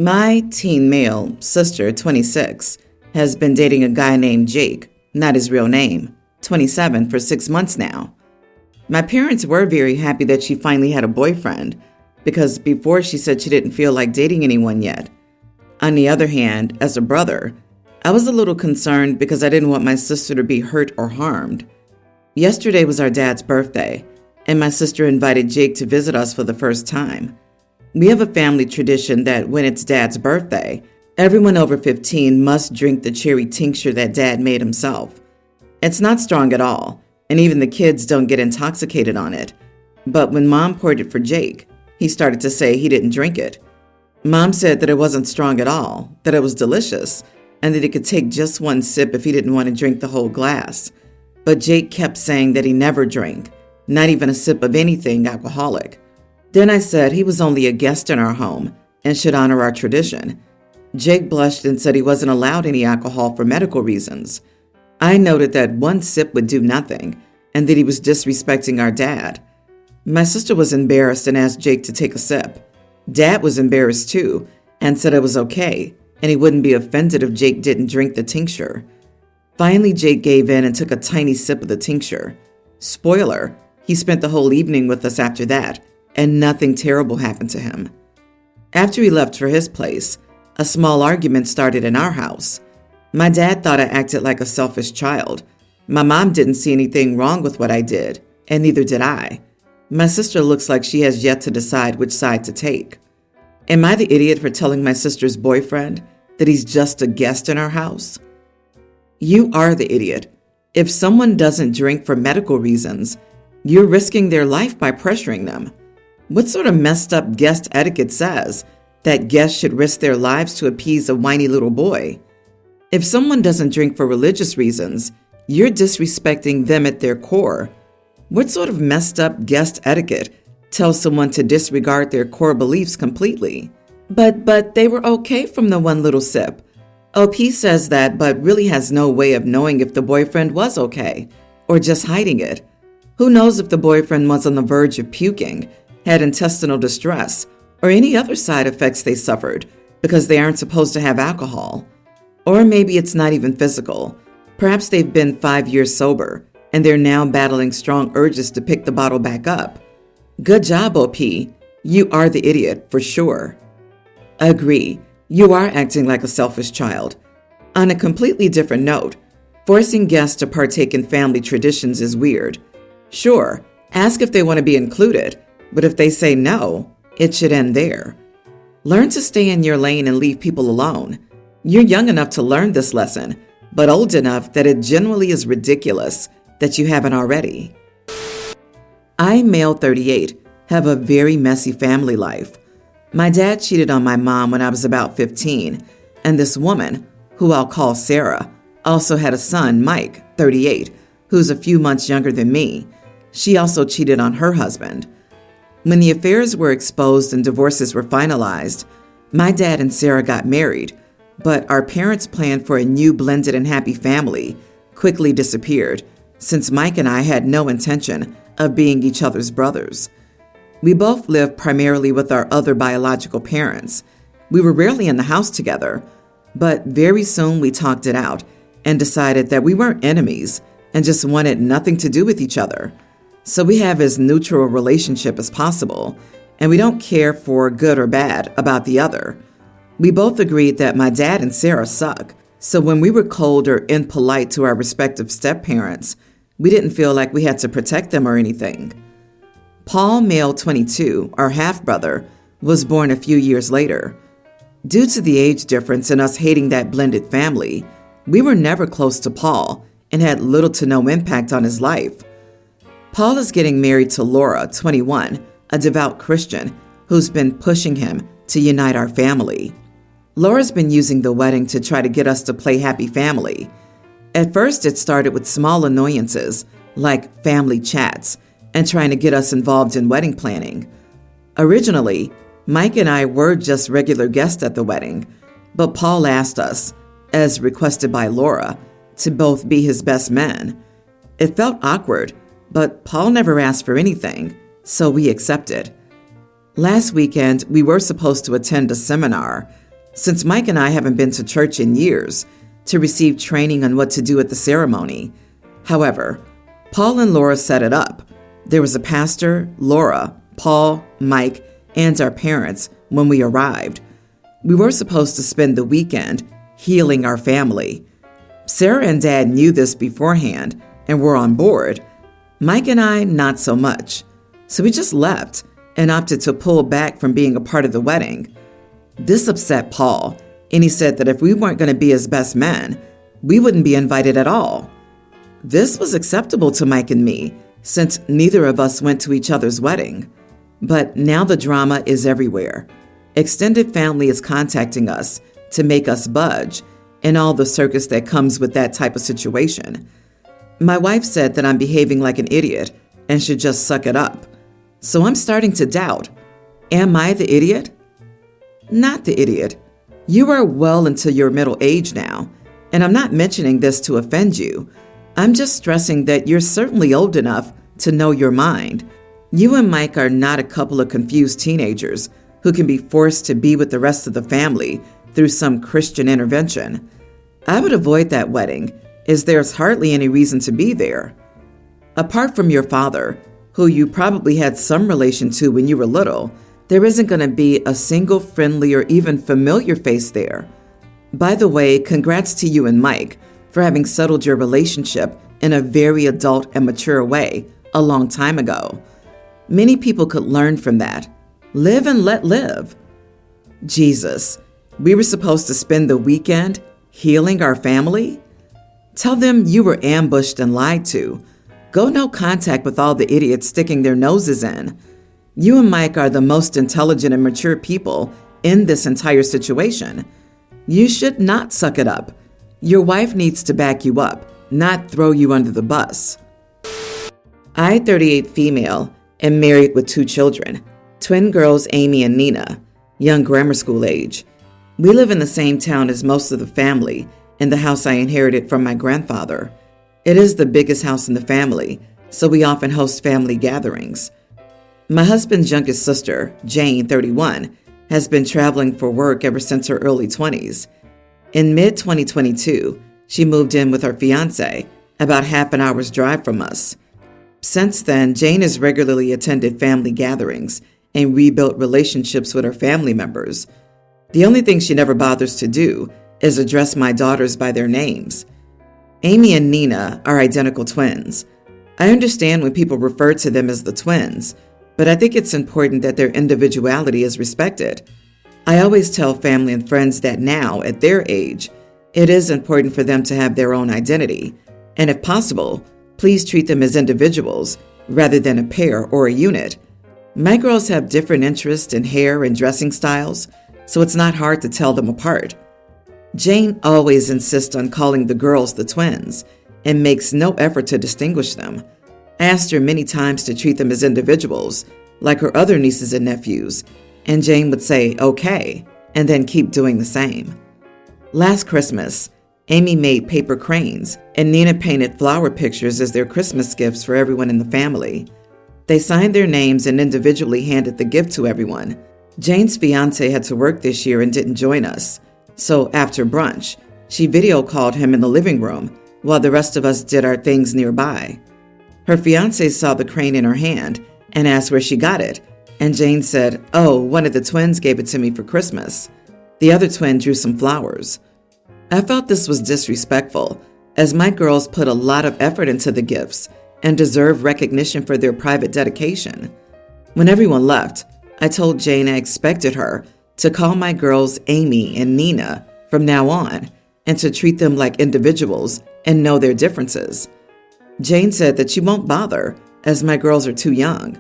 My teen male sister, 26, has been dating a guy named Jake, not his real name, 27, for 6 months now. My parents were very happy that she finally had a boyfriend, because before she said she didn't feel like dating anyone yet. On the other hand, as a brother, I was a little concerned because I didn't want my sister to be hurt or harmed. Yesterday was our dad's birthday, and my sister invited Jake to visit us for the first time. We have a family tradition that when it's Dad's birthday, everyone over 15 must drink the cherry tincture that Dad made himself. It's not strong at all, and even the kids don't get intoxicated on it. But when Mom poured it for Jake, he started to say he didn't drink it. Mom said that it wasn't strong at all, that it was delicious, and that he could take just one sip if he didn't want to drink the whole glass. But Jake kept saying that he never drank, not even a sip of anything alcoholic. Then I said he was only a guest in our home and should honor our tradition. Jake blushed and said he wasn't allowed any alcohol for medical reasons. I noted that one sip would do nothing and that he was disrespecting our dad. My sister was embarrassed and asked Jake to take a sip. Dad was embarrassed too and said it was okay and he wouldn't be offended if Jake didn't drink the tincture. Finally, Jake gave in and took a tiny sip of the tincture. Spoiler, he spent the whole evening with us after that, and nothing terrible happened to him. After he left for his place, a small argument started in our house. My dad thought I acted like a selfish child. My mom didn't see anything wrong with what I did, and neither did I. My sister looks like she has yet to decide which side to take. Am I the idiot for telling my sister's boyfriend that he's just a guest in our house? You are the idiot. If someone doesn't drink for medical reasons, you're risking their life by pressuring them. What sort of messed up guest etiquette says that guests should risk their lives to appease a whiny little boy? If someone doesn't drink for religious reasons, you're disrespecting them at their core. What sort of messed up guest etiquette tells someone to disregard their core beliefs completely? But they were okay from the one little sip. OP says that, but really has no way of knowing if the boyfriend was okay or just hiding it. Who knows if the boyfriend was on the verge of puking, had intestinal distress, or any other side effects they suffered because they aren't supposed to have alcohol. Or maybe it's not even physical. Perhaps they've been 5 years sober and they're now battling strong urges to pick the bottle back up. Good job, OP. You are the idiot, for sure. Agree. You are acting like a selfish child. On a completely different note, forcing guests to partake in family traditions is weird. Sure, ask if they want to be included, but if they say no, it should end there. Learn to stay in your lane and leave people alone. You're young enough to learn this lesson, but old enough that it generally is ridiculous that you haven't already. I, male 38, have a very messy family life. My dad cheated on my mom when I was about 15, and this woman, who I'll call Sarah, also had a son, Mike, 38, who's a few months younger than me. She also cheated on her husband. When the affairs were exposed and divorces were finalized, my dad and Sarah got married, but our parents' plan for a new blended and happy family quickly disappeared since Mike and I had no intention of being each other's brothers. We both lived primarily with our other biological parents. We were rarely in the house together, but very soon we talked it out and decided that we weren't enemies and just wanted nothing to do with each other. So we have as neutral a relationship as possible, and we don't care for good or bad about the other. We both agreed that my dad and Sarah suck, so when we were cold or impolite to our respective step-parents, we didn't feel like we had to protect them or anything. Paul, male 22, our half-brother, was born a few years later. Due to the age difference and us hating that blended family, we were never close to Paul and had little to no impact on his life. Paul is getting married to Laura, 21, a devout Christian who's been pushing him to unite our family. Laura's been using the wedding to try to get us to play happy family. At first, it started with small annoyances like family chats and trying to get us involved in wedding planning. Originally, Mike and I were just regular guests at the wedding, but Paul asked us, as requested by Laura, to both be his best men. It felt awkward, but Paul never asked for anything, so we accepted. Last weekend, we were supposed to attend a seminar since Mike and I haven't been to church in years to receive training on what to do at the ceremony. However, Paul and Laura set it up. There was a pastor, Laura, Paul, Mike, and our parents when we arrived. We were supposed to spend the weekend healing our family. Sarah and Dad knew this beforehand and were on board. Mike and I, not so much. So we just left and opted to pull back from being a part of the wedding. This upset Paul, and he said that if we weren't going to be his best men, we wouldn't be invited at all. This was acceptable to Mike and me, since neither of us went to each other's wedding. But now the drama is everywhere. Extended family is contacting us to make us budge, and all the circus that comes with that type of situation. My wife said that I'm behaving like an idiot and should just suck it up. So I'm starting to doubt. Am I the idiot? Not the idiot. You are well into your middle age now, and I'm not mentioning this to offend you. I'm just stressing that you're certainly old enough to know your mind. You and Mike are not a couple of confused teenagers who can be forced to be with the rest of the family through some Christian intervention. I would avoid that wedding, as there's hardly any reason to be there. Apart from your father, who you probably had some relation to when you were little, there isn't going to be a single friendly or even familiar face there. By the way, congrats to you and Mike for having settled your relationship in a very adult and mature way a long time ago. Many people could learn from that. Live and let live. Jesus, we were supposed to spend the weekend healing our family? Tell them you were ambushed and lied to. Go no contact with all the idiots sticking their noses in. You and Mike are the most intelligent and mature people in this entire situation. You should not suck it up. Your wife needs to back you up, not throw you under the bus. I, 38 female, am married with 2 children, twin girls Amy and Nina, young grammar school age. We live in the same town as most of the family, in the house I inherited from my grandfather. It is the biggest house in the family, so we often host family gatherings. My husband's youngest sister, Jane, 31, has been traveling for work ever since her early 20s. In mid-2022, she moved in with her fiancé, about half an hour's drive from us. Since then, Jane has regularly attended family gatherings and rebuilt relationships with her family members. The only thing she never bothers to do is address my daughters by their names. Amy and Nina are identical twins. I understand when people refer to them as the twins, but I think it's important that their individuality is respected. I always tell family and friends that now, at their age, it is important for them to have their own identity, and if possible, please treat them as individuals rather than a pair or a unit. My girls have different interests in hair and dressing styles, so it's not hard to tell them apart. Jane always insists on calling the girls the twins and makes no effort to distinguish them. I asked her many times to treat them as individuals, like her other nieces and nephews, and Jane would say, okay, and then keep doing the same. Last Christmas, Amy made paper cranes, and Nina painted flower pictures as their Christmas gifts for everyone in the family. They signed their names and individually handed the gift to everyone. Jane's fiancé had to work this year and didn't join us. So after brunch, she video called him in the living room while the rest of us did our things nearby. Her fiancé saw the crane in her hand and asked where she got it, and Jane said, "Oh, one of the twins gave it to me for Christmas." The other twin drew some flowers. I felt this was disrespectful, as my girls put a lot of effort into the gifts and deserve recognition for their private dedication. When everyone left, I told Jane I expected her to call my girls Amy and Nina from now on and to treat them like individuals and know their differences. Jane said that she won't bother as my girls are too young.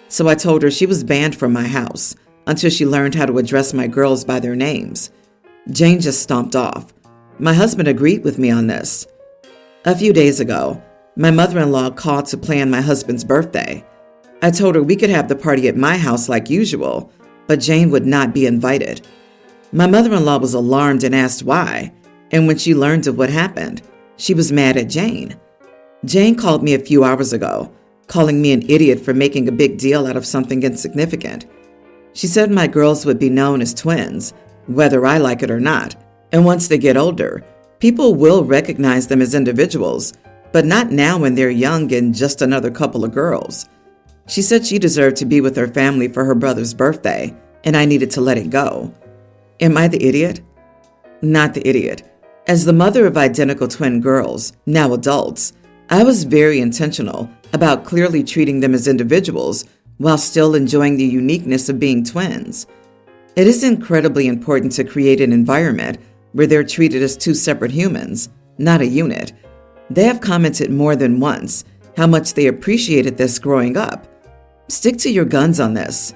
So I told her she was banned from my house until she learned how to address my girls by their names. Jane just stomped off. My husband agreed with me on this. A few days ago, my mother-in-law called to plan my husband's birthday. I told her we could have the party at my house like usual, but Jane would not be invited. My mother-in-law was alarmed and asked why, and when she learned of what happened, she was mad at Jane. Jane called me a few hours ago, calling me an idiot for making a big deal out of something insignificant. She said my girls would be known as twins whether I like it or not. And once they get older, people will recognize them as individuals, but not now when they're young and just another couple of girls. She said she deserved to be with her family for her brother's birthday, and I needed to let it go. Am I the idiot? Not the idiot. As the mother of identical twin girls, now adults, I was very intentional about clearly treating them as individuals while still enjoying the uniqueness of being twins. It is incredibly important to create an environment where they're treated as two separate humans, not a unit. They have commented more than once how much they appreciated this growing up. Stick to your guns on this.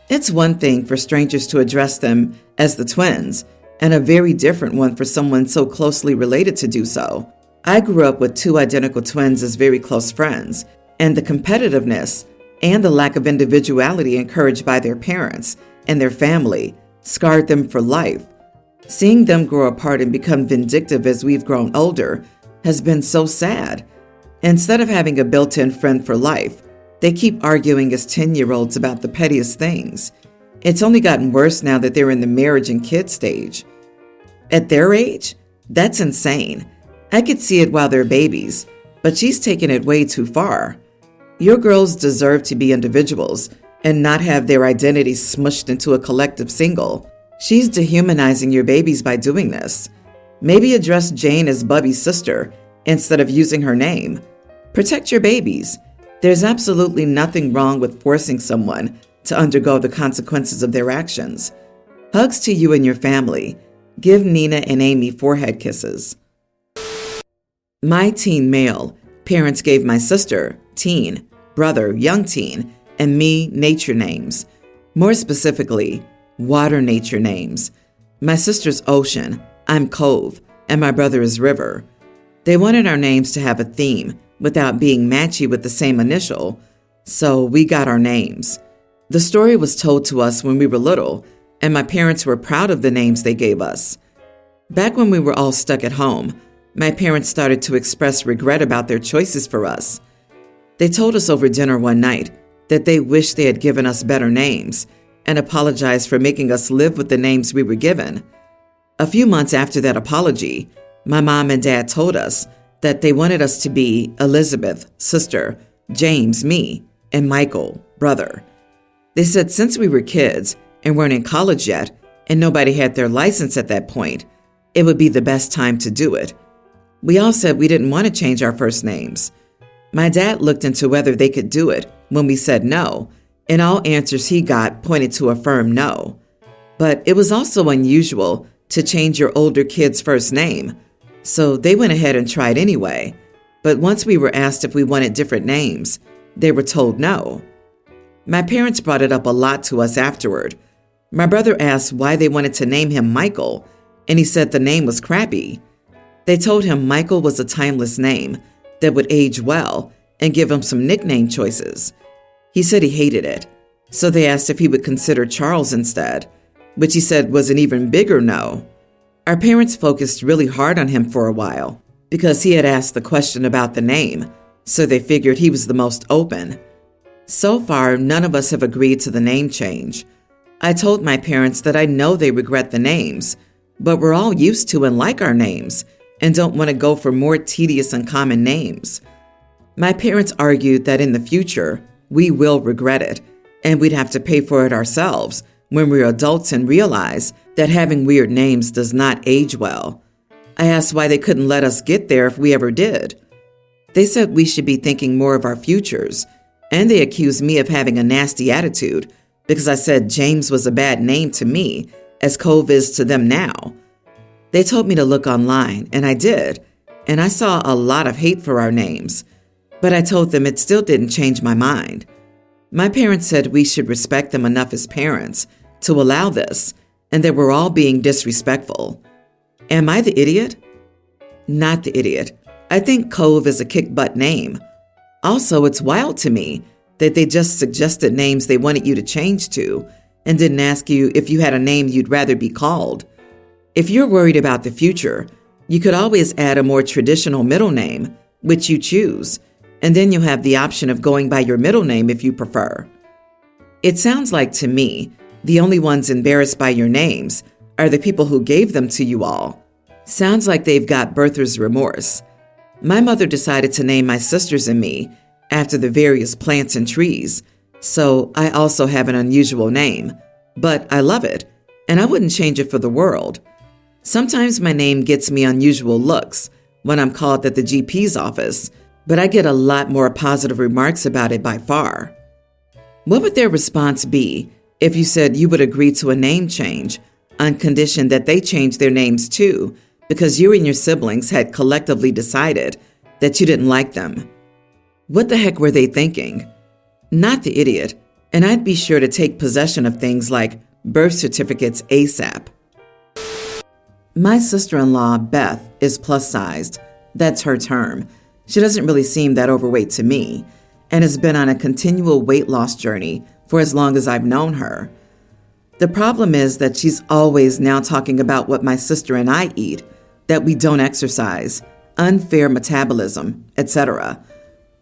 It's one thing for strangers to address them as the twins, and a very different one for someone so closely related to do so. I grew up with two identical twins as very close friends, and the competitiveness and the lack of individuality encouraged by their parents and their family scarred them for life. Seeing them grow apart and become vindictive as we've grown older has been so sad. Instead of having a built-in friend for life, they keep arguing as 10-year-olds about the pettiest things. It's only gotten worse now that they're in the marriage and kid stage. At their age, that's insane. I could see it while they're babies, but she's taken it way too far. Your girls deserve to be individuals and not have their identities smushed into a collective single. She's dehumanizing your babies by doing this. Maybe address Jane as Bubby's sister instead of using her name. Protect your babies. There's absolutely nothing wrong with forcing someone to undergo the consequences of their actions. Hugs to you and your family. Give Nina and Amy forehead kisses. My teen male. Parents gave my sister, teen, brother, young teen, and me nature names. More specifically, water nature names. My sister's Ocean, I'm Cove, and my brother is River. They wanted our names to have a theme without being matchy with the same initial, so we got our names. The story was told to us when we were little, and my parents were proud of the names they gave us. Back when we were all stuck at home, my parents started to express regret about their choices for us. They told us over dinner one night that they wished they had given us better names and apologized for making us live with the names we were given. A few months after that apology, my mom and dad told us that they wanted us to be Elizabeth, sister, James, me, and Michael, brother. They said since we were kids and weren't in college yet, and nobody had their license at that point, it would be the best time to do it. We all said we didn't want to change our first names. My dad looked into whether they could do it when we said no, and all answers he got pointed to a firm no. But it was also unusual to change your older kid's first name, so they went ahead and tried anyway. But once we were asked if we wanted different names, they were told no. My parents brought it up a lot to us afterward. My brother asked why they wanted to name him Michael, and he said the name was crappy. They told him Michael was a timeless name that would age well and give him some nickname choices. He said he hated it, so they asked if he would consider Charles instead, which he said was an even bigger no. Our parents focused really hard on him for a while because he had asked the question about the name, so they figured he was the most open. So far, none of us have agreed to the name change. I told my parents that I know they regret the names, but we're all used to and like our names and don't want to go for more tedious and common names. My parents argued that in the future, we will regret it, and we'd have to pay for it ourselves when we're adults and realize that having weird names does not age well. I asked why they couldn't let us get there if we ever did. They said we should be thinking more of our futures, and they accused me of having a nasty attitude because I said James was a bad name to me, as Cove is to them now. They told me to look online, and I did, and I saw a lot of hate for our names, but I told them it still didn't change my mind. My parents said we should respect them enough as parents to allow this, and that we're all being disrespectful. Am I the idiot? Not the idiot. I think Cove is a kick-butt name. Also, it's wild to me that they just suggested names they wanted you to change to and didn't ask you if you had a name you'd rather be called. If you're worried about the future, you could always add a more traditional middle name, which you choose, and then you'll have the option of going by your middle name if you prefer. It sounds like to me The only ones embarrassed by your names are the people who gave them to you all. Sounds like they've got birther's remorse. My mother decided to name my sisters and me after the various plants and trees, so I also have an unusual name, but I love it, and I wouldn't change it for the world. Sometimes my name gets me unusual looks when I'm called at the GP's office, but I get a lot more positive remarks about it by far. What would their response be if you said you would agree to a name change on condition that they change their names too, because you and your siblings had collectively decided that you didn't like them? What the heck were they thinking? Not the idiot, and I'd be sure to take possession of things like birth certificates ASAP. My sister-in-law, Beth, is plus-sized. That's her term. She doesn't really seem that overweight to me, and has been on a continual weight loss journey for as long as I've known her. The problem is that she's always now talking about what my sister and I eat, that we don't exercise, unfair metabolism, etc.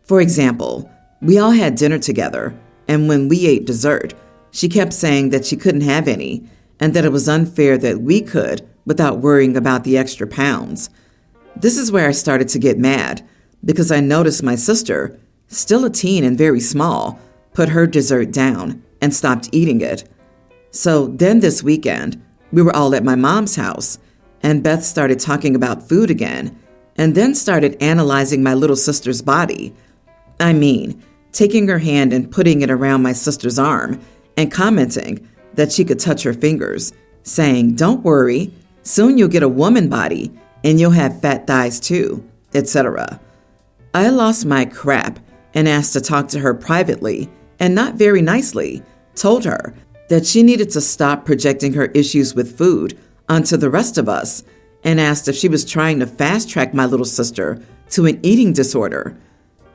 For example, we all had dinner together, and when we ate dessert, she kept saying that she couldn't have any, and that it was unfair that we could without worrying about the extra pounds. This is where I started to get mad, because I noticed my sister, still a teen and very small, put her dessert down and stopped eating it. So then this weekend, we were all at my mom's house, and Beth started talking about food again, and then started analyzing my little sister's body. I mean, taking her hand and putting it around my sister's arm and commenting that she could touch her fingers, saying, "Don't worry, soon you'll get a woman body and you'll have fat thighs too," etc. I lost my crap and asked to talk to her privately, and not very nicely, told her that she needed to stop projecting her issues with food onto the rest of us, and asked if she was trying to fast-track my little sister to an eating disorder.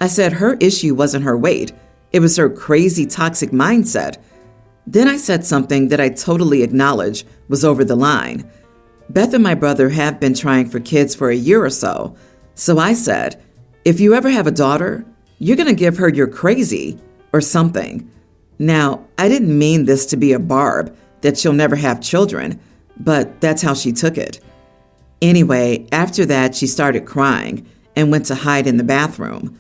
I said her issue wasn't her weight, it was her crazy toxic mindset. Then I said something that I totally acknowledge was over the line. Beth and my brother have been trying for kids for a year or so, so I said, if you ever have a daughter, you're going to give her your crazy or something. Now, I didn't mean this to be a barb that she'll never have children, but that's how she took it. Anyway, after that, she started crying and went to hide in the bathroom.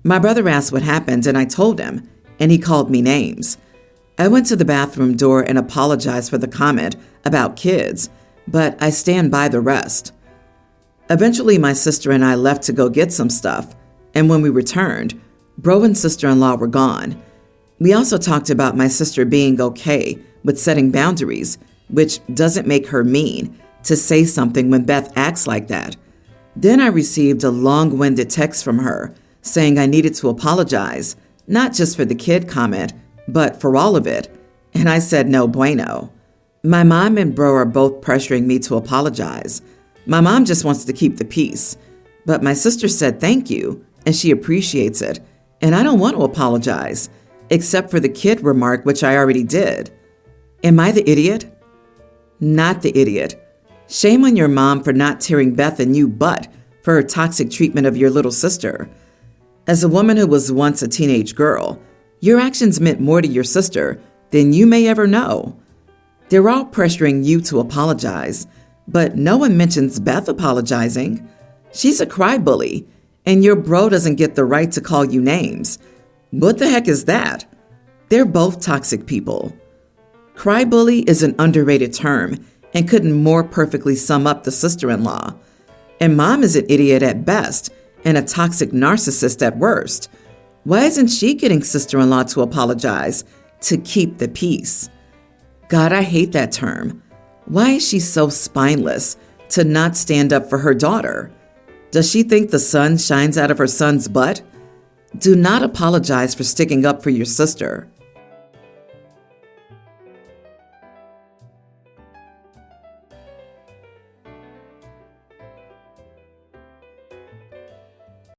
My brother asked what happened, and I told him, and he called me names. I went to the bathroom door and apologized for the comment about kids, but I stand by the rest. Eventually, my sister and I left to go get some stuff, and when we returned, bro and sister-in-law were gone. We also talked about my sister being okay with setting boundaries, which doesn't make her mean to say something when Beth acts like that. Then I received a long-winded text from her saying I needed to apologize, not just for the kid comment, but for all of it, and I said no bueno. My mom and bro are both pressuring me to apologize. My mom just wants to keep the peace, but my sister said thank you, and she appreciates it, and I don't want to apologize, except for the kid remark, which I already did. Am I the idiot? Not the idiot. Shame on your mom for not tearing Beth a new butt for her toxic treatment of your little sister. As a woman who was once a teenage girl, your actions meant more to your sister than you may ever know. They're all pressuring you to apologize, but no one mentions Beth apologizing. She's a cry-bully, and your bro doesn't get the right to call you names. What the heck is that? They're both toxic people. Cry-bully is an underrated term and couldn't more perfectly sum up the sister-in-law. And mom is an idiot at best and a toxic narcissist at worst. Why isn't she getting sister-in-law to apologize to keep the peace? God, I hate that term. Why is she so spineless to not stand up for her daughter? Does she think the sun shines out of her son's butt? Do not apologize for sticking up for your sister.